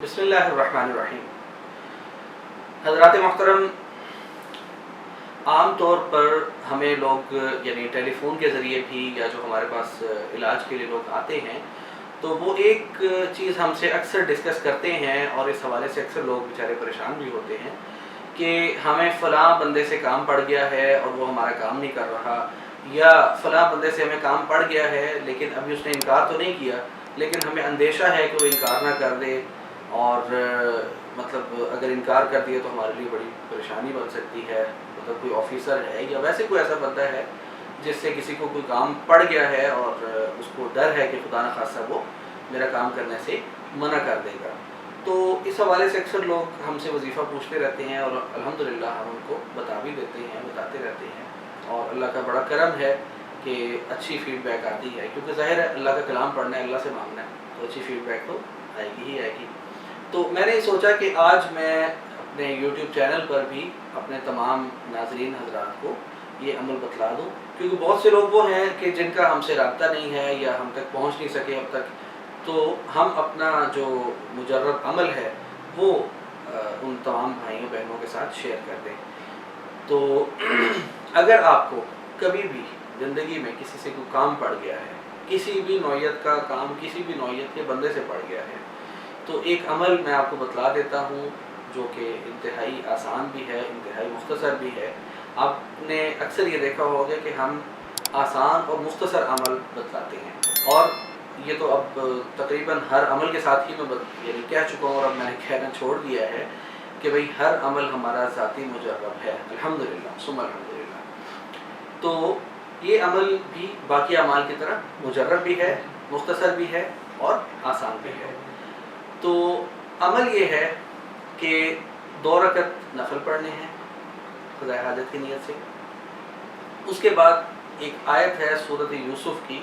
बिस्मिल्लाहिर्रहमानिर्रहीम। हज़रात मोहतरम, आम तौर पर हमें लोग यानी टेलीफ़ोन के ज़रिए भी या जो हमारे पास इलाज के लिए लोग आते हैं तो वो एक चीज़ हमसे अक्सर डिस्कस करते हैं और इस हवाले से अक्सर लोग बेचारे परेशान भी होते हैं कि हमें फ़लाँ बंदे से काम पड़ गया है और वो हमारा काम नहीं कर रहा, या फ़लाँ बंदे से हमें काम पड़ गया है लेकिन अभी उसने इनकार तो नहीं किया लेकिन हमें अंदेशा है कि वो इनकार ना कर दे, और मतलब अगर इनकार कर दिया तो हमारे लिए बड़ी परेशानी बन सकती है। मतलब कोई ऑफिसर है या वैसे कोई ऐसा बंदा है जिससे किसी को कोई काम पड़ गया है और उसको डर है कि खुदा न खासा वो मेरा काम करने से मना कर देगा, तो इस हवाले से अक्सर लोग हमसे वजीफ़ा पूछते रहते हैं और अल्हम्दुलिल्लाह हम उनको बता भी देते हैं, बताते रहते हैं और अल्लाह का बड़ा करम है कि अच्छी फ़ीडबैक आती है, क्योंकि ज़ाहिर है अल्लाह का कलाम पढ़ना है, अल्लाह से मांगना है, तो अच्छी फ़ीडबैक तो आएगी ही आएगी। तो मैंने सोचा कि आज मैं अपने YouTube चैनल पर भी अपने तमाम नाज़रीन हज़रात को ये अमल बतला दूँ, क्योंकि बहुत से लोग वो हैं कि जिनका हमसे रब्ता नहीं है या हम तक पहुँच नहीं सके अब तक, तो हम अपना जो मुजर्रब अमल है वो उन तमाम भाइयों बहनों के साथ शेयर कर दें। तो अगर आपको कभी भी ज़िंदगी में किसी से कोई काम पड़ गया है, किसी भी नौइयत का काम किसी भी नौइयत के बंदे से पड़ गया है, तो एक अमल मैं आपको बतला देता हूँ जो कि इंतहाई आसान भी है, इंतहाई मुख्तसर भी है। आपने अक्सर ये देखा होगा कि हम आसान और मुख्तसर अमल बतलाते हैं, और ये तो अब तकरीबन हर अमल के साथ ही मैं यानी कह चुका हूँ और अब मैंने कहना छोड़ दिया है कि भाई हर अमल हमारा ज़ाती मुजर्रब है, अल्हम्दुलिल्लाह सुम्मा अल्हम्दुलिल्लाह। तो ये अमल भी बाकी अमाल की तरह मुजर्रब भी है, मुख्तसर भी है और आसान भी है। तो अमल ये है कि 2 रकत नफल पढ़ने हैं खुदा हाजत की नीयत से। उसके बाद एक आयत है सूरत यूसुफ की,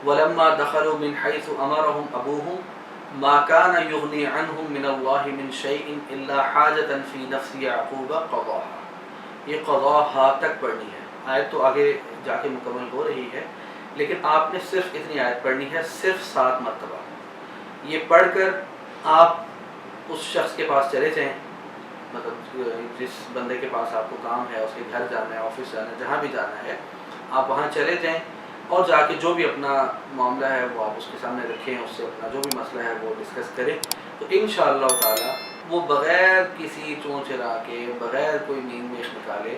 वलम्मा दखलू मिन हैसु अमरहुम अबूहुम मा काना युगनी अन्हुम मिनल्लाहि मिन शैइन इल्ला हाजतन फी नफ्सि याकूब क़ज़ाहा। ये क़ज़ाहा तक पढ़नी है, आयत तो आगे जाके मुकम्मल हो रही है, लेकिन आपने सिर्फ इतनी आयत पढ़नी है, सिर्फ 7 मरतबा। ये पढ़कर आप उस शख्स के पास चले जाएं, मतलब जिस बंदे के पास आपको काम है, उसके घर जाना है, ऑफिस जाना है, जहाँ भी जाना है, आप वहाँ चले जाएं और जाके जो भी अपना मामला है वो आप उसके सामने रखें, उससे अपना जो भी मसला है वो डिस्कस करें। तो इंशाअल्लाह ताला वो बग़ैर किसी चोंच चरा के, बग़ैर कोई नींद में निकाले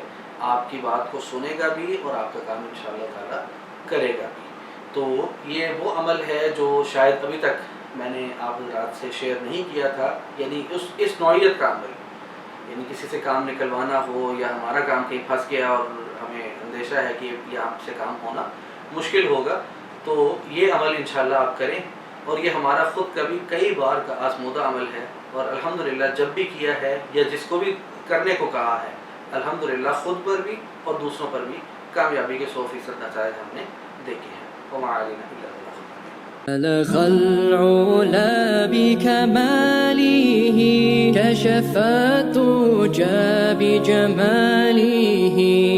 आपकी बात को सुनेगा भी और आपका काम इंशाअल्लाह ताला करेगा भी। तो ये वो अमल है जो शायद अभी तक मैंने आप रात से शेयर नहीं किया था, यानी इस नौइयत का अमल, यानी किसी से काम निकलवाना हो या हमारा काम कहीं फंस गया और हमें अंदेशा है कि ये आपसे काम होना मुश्किल होगा, तो ये अमल इंशाअल्लाह आप करें। और ये हमारा ख़ुद का भी कई बार का आज़मूदा अमल है और अल्हम्दुलिल्लाह जब भी किया है या जिसको भी करने को कहा है, अल्हम्दुलिल्लाह ख़ुद पर भी और दूसरों पर भी कामयाबी के 100% नताइज हमने देखे हैं। वमा अलैना इल्ला بلغ العلا بكماله كشف الدجى بجماله